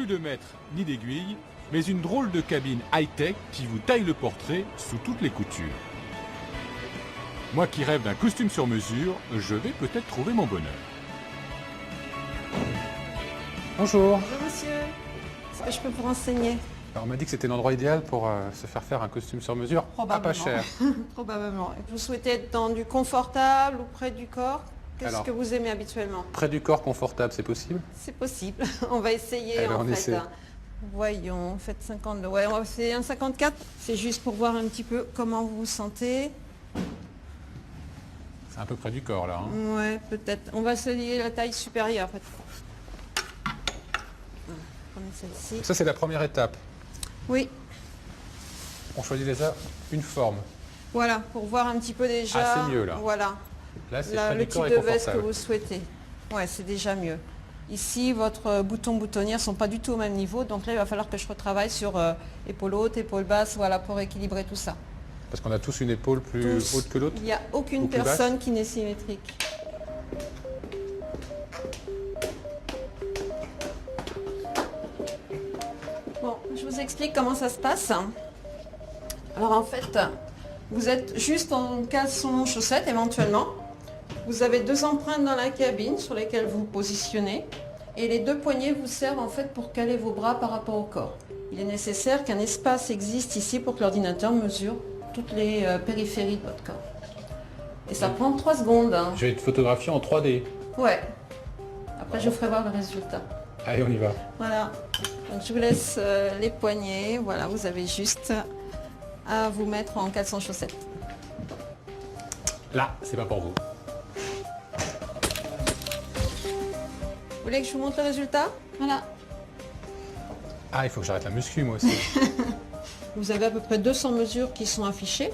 plus de mètre ni d'aiguille, mais une drôle de cabine high-tech qui vous taille le portrait sous toutes les coutures. Moi qui rêve d'un costume sur mesure, je vais peut-être trouver mon bonheur. Bonjour. Bonjour monsieur, est-ce que je peux vous renseigner? Alors, on m'a dit que c'était l'endroit idéal pour se faire un costume sur mesure, à Probablement. pas cher. Probablement. Vous souhaitez être dans du confortable ou près du corps? Qu'est-ce que vous aimez habituellement? Près du corps, confortable, c'est possible? C'est possible. On va essayer Alors, en on fait. essaie. Voyons, faites 52. Ouais, on va essayer un 54. C'est juste pour voir un petit peu comment vous vous sentez. C'est un peu près du corps là. Hein. Ouais, peut-être. On va essayer la taille supérieure en fait. Prenez celle-ci. Ça, c'est la première étape. Oui, On choisit déjà une forme. voilà, pour voir un petit peu déjà. Ah, c'est mieux, là. Voilà. Là, c'est Là, près le du type corps de et veste que confortable. vous souhaitez. Ouais, c'est déjà mieux. Ici, votre boutonnières sont pas du tout au même niveau, donc là, il va falloir que je retravaille sur épaule haute, épaule basse, voilà, pour équilibrer tout ça. Parce qu'on a tous une épaule plus Tous. haute que l'autre. Il n'y a aucune Ou plus personne qui n'est symétrique. Bon, je vous explique comment ça se passe. Alors en fait, vous êtes juste en caleçon chaussettes éventuellement. Vous avez deux empreintes dans la cabine sur lesquelles vous positionnez. Et les deux poignets vous servent en fait pour caler vos bras par rapport au corps. Il est nécessaire qu'un espace existe ici pour que l'ordinateur mesure toutes les périphéries de votre corps. Et ça prend 3 secondes. Hein. Je vais te photographier en 3D. Ouais. Après, je vous ferai voir le résultat. Allez, on y va. Voilà. Donc, je vous laisse les poignets. Voilà, vous avez juste à vous mettre en caleçon chaussettes. Là, c'est pas pour vous. Vous voulez que je vous montre le résultat? Voilà. Ah, il faut que j'arrête la muscu, moi aussi. Vous avez à peu près 200 mesures qui sont affichées.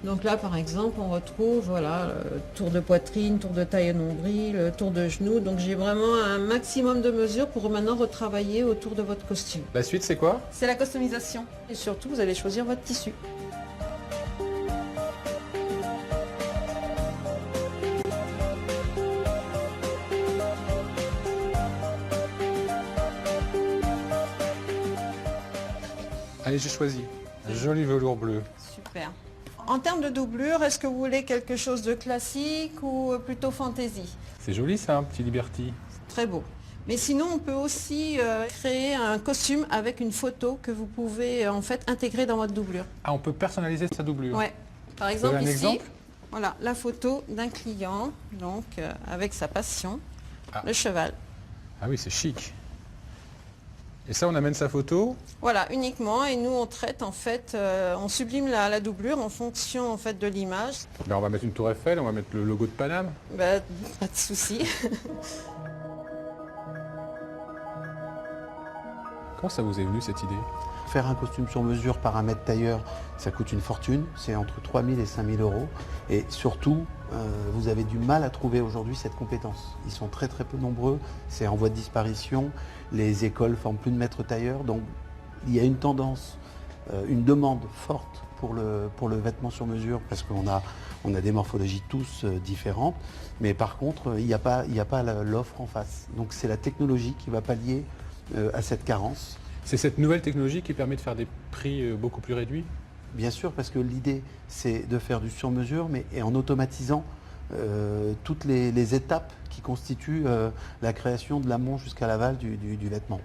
Donc là, par exemple, on retrouve voilà, tour de poitrine, tour de taille et nombril, tour de genou. Donc j'ai vraiment un maximum de mesures pour maintenant retravailler autour de votre costume. La suite, c'est quoi? C'est la customisation. Et surtout, vous allez choisir votre tissu. Allez, j'ai choisi. Un joli velours bleu. Super. En termes de doublure, est-ce que vous voulez quelque chose de classique ou plutôt fantaisie? C'est joli ça, un petit Liberty. Très beau. Mais sinon, on peut aussi créer un costume avec une photo que vous pouvez en fait intégrer dans votre doublure. Ah, on peut personnaliser sa doublure. Ouais. Par Vous exemple avez un ici, exemple voilà la photo d'un client, donc avec sa passion, Ah. le cheval. Ah oui, c'est chic. Et ça, on amène sa photo. Voilà, uniquement. Et nous, on traite en fait, on sublime la doublure en fonction en fait de l'image. Ben, on va mettre une tour Eiffel, on va mettre le logo de Paname. Bah, pas de souci. Comment ça vous est venu cette idée? Faire un costume sur mesure par un maître tailleur, ça coûte une fortune, c'est entre 3 000 et 5 000 euros. Et surtout, vous avez du mal à trouver aujourd'hui cette compétence. Ils sont très très peu nombreux, c'est en voie de disparition, les écoles ne forment plus de maîtres tailleurs, donc il y a une tendance, une demande forte pour le vêtement sur mesure, parce qu'on a des morphologies tous différentes, mais par contre, il n'y a pas l'offre en face. Donc c'est la technologie qui va pallier à cette carence. C'est cette nouvelle technologie qui permet de faire des prix beaucoup plus réduits? Bien sûr, parce que l'idée, c'est de faire du sur-mesure, mais en automatisant toutes les étapes qui constituent la création de l'amont jusqu'à l'aval du vêtement.